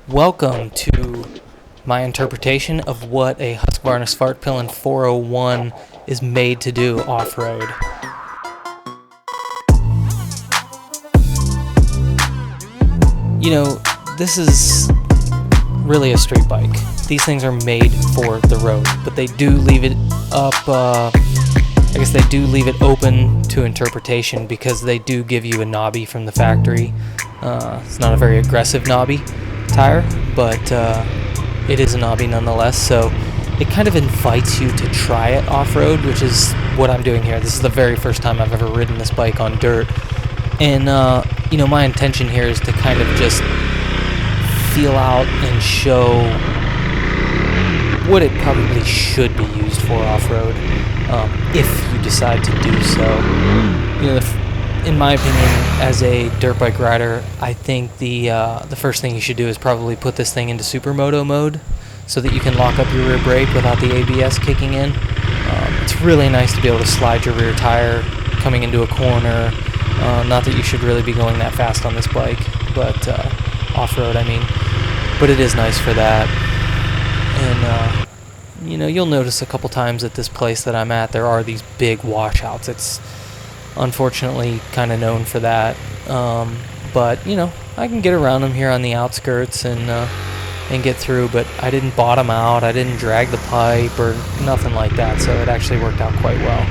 Welcome to my interpretation of what a Husqvarna Svartpilen 401 is made to do off-road. You know, this is really a street bike. These things are made for the road, but they do leave it up, I guess they do leave it open to interpretation because they do give you a knobby from the factory. It's not a very aggressive knobby tire, but it is a knobby nonetheless, so it kind of invites you to try it off-road, which is what I'm doing here. This is the very first time I've ever ridden this bike on dirt, and you know, my intention here is to kind of just feel out and show what it probably should be used for off-road, if you decide to do so. You know, in my opinion, as a dirt bike rider, I think the first thing you should do is probably put this thing into supermoto mode so that you can lock up your rear brake without the ABS kicking in. It's really nice to be able to slide your rear tire coming into a corner. Not that you should really be going that fast on this bike, but off-road, I mean. But it is nice for that. And you know, you'll notice a couple times at this place that I'm at, there are these big washouts. It's unfortunately kind of known for that, but you know, I can get around them here on the outskirts and get through, but I didn't bottom out, I didn't drag the pipe or nothing like that, so it actually worked out quite well.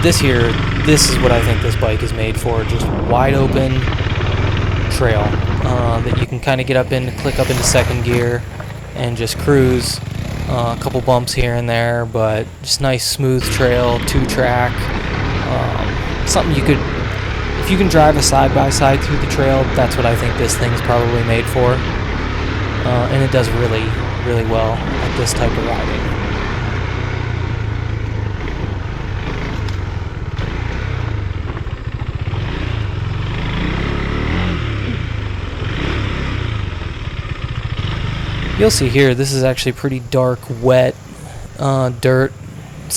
This is what I think this bike is made for, just wide open trail that you can kind of get up in, click up into second gear and just cruise. A couple bumps here and there, but just nice smooth trail, 2-track. Something you could, if you can drive a side-by-side through the trail, that's what I think this thing's probably made for. And it does really, really well at this type of riding. You'll see here, this is actually pretty dark, wet dirt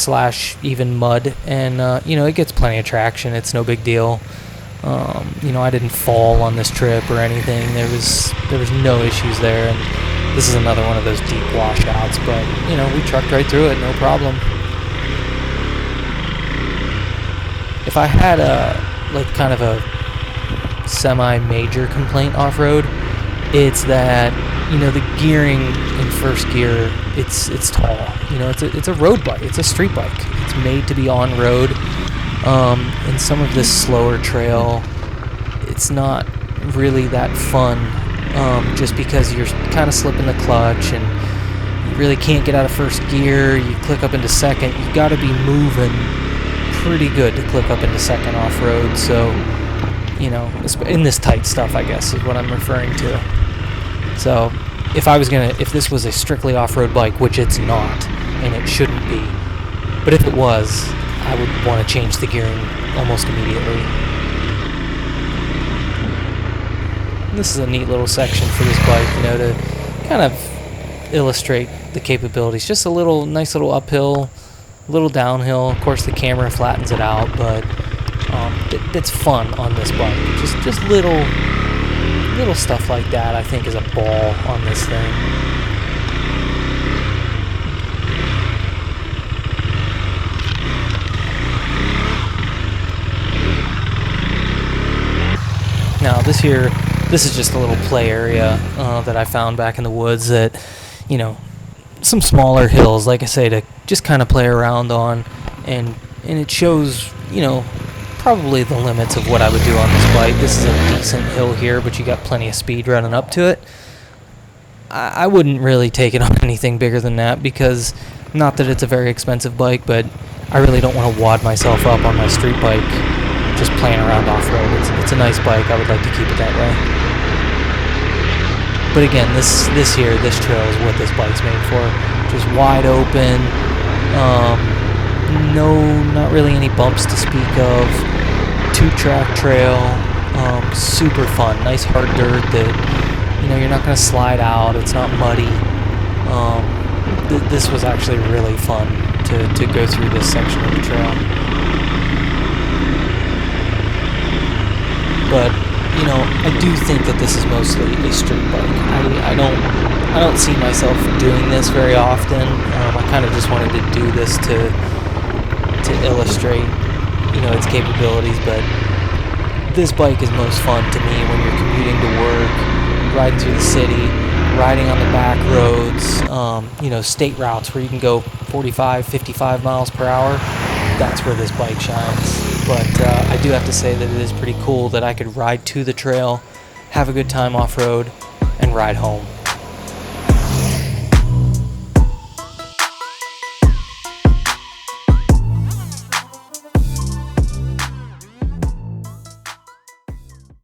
/ even mud, and you know, it gets plenty of traction. It's no big deal. You know, I didn't fall on this trip or anything. There was no issues there, and this is another one of those deep washouts. But you know, we trucked right through it, no problem. If I had like kind of a semi-major complaint off-road, it's that, you know, the gearing in first gear, it's tall. You know, it's a road bike. It's a street bike. It's made to be on road. And some of this slower trail, it's not really that fun, just because you're kind of slipping the clutch and you really can't get out of first gear. You click up into second. You got to be moving pretty good to click up into second off road. So, you know, in this tight stuff, I guess, is what I'm referring to. So if this was a strictly off-road bike, which it's not, and it shouldn't be, but if it was, I would want to change the gearing almost immediately. And this is a neat little section for this bike, you know, to kind of illustrate the capabilities. Just a nice little uphill, a little downhill. Of course, the camera flattens it out, but it's fun on this bike. Just little stuff like that, I think, is a ball on this thing. Now this is just a little play area that I found back in the woods that, you know, some smaller hills, like I say, to just kind of play around on, and it shows, you know, probably the limits of what I would do on this bike. This is a decent hill here, but you got plenty of speed running up to it. I wouldn't really take it on anything bigger than that, because not that it's a very expensive bike, but I really don't want to wad myself up on my street bike just playing around off-road. It's a nice bike. I would like to keep it that way. But again, this trail is what this bike's made for. Just wide open. No, not really any bumps to speak of. 2-track trail, super fun. Nice hard dirt that, you know, you're not going to slide out. It's not muddy. this was actually really fun to go through this section of the trail. But, you know, I do think that this is mostly a street bike. I don't see myself doing this very often. I kind of just wanted to do this to illustrate, you know, its capabilities. But this bike is most fun to me when you're commuting to work, riding through the city, riding on the back roads, you know, state routes where you can go 45, 55 miles per hour. That's where this bike shines. But I do have to say that it is pretty cool that I could ride to the trail, have a good time off-road, and ride home.